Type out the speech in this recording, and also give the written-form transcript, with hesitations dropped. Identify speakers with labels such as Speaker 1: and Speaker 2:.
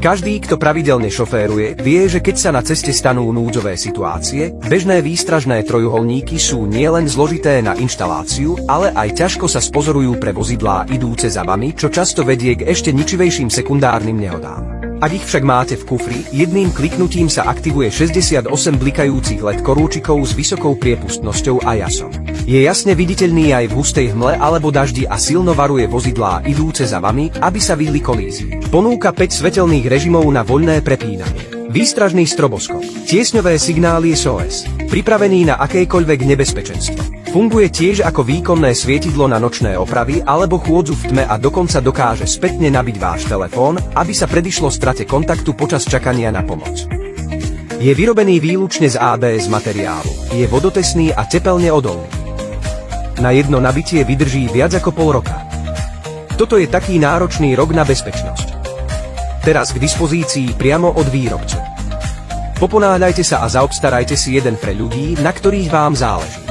Speaker 1: Každý, kto pravidelne šoféruje, vie, že keď sa na ceste stanú núdzové situácie, bežné výstražné trojuholníky sú nielen zložité na inštaláciu, ale aj ťažko sa spozorujú pre vozidlá idúce za vami, čo často vedie k ešte ničivejším sekundárnym nehodám. Ak ich však máte v kufri, jedným kliknutím sa aktivuje 68 blikajúcich LED korúčikov s vysokou priepustnosťou a jasom. Je jasne viditeľný aj v hustej hmle alebo daždi a silno varuje vozidlá idúce za vami, aby sa vyhli kolízii. Ponúka 5 svetelných režimov na voľné prepínanie. Výstražný stroboskop, tiesňové signály SOS, pripravený na akékoľvek nebezpečenstvo. Funguje tiež ako výkonné svietidlo na nočné opravy alebo chôdzu v tme a dokonca dokáže spätne nabiť váš telefón, aby sa predišlo strate kontaktu počas čakania na pomoc. Je vyrobený výlučne z ABS materiálu, je vodotesný a tepelne odolný. Na jedno nabitie vydrží viac ako pol roka. Toto je taký náročný rok na bezpečnosť. Teraz k dispozícii priamo od výrobcu. Poponáhľajte sa a zaobstarajte si jeden pre ľudí, na ktorých vám záleží.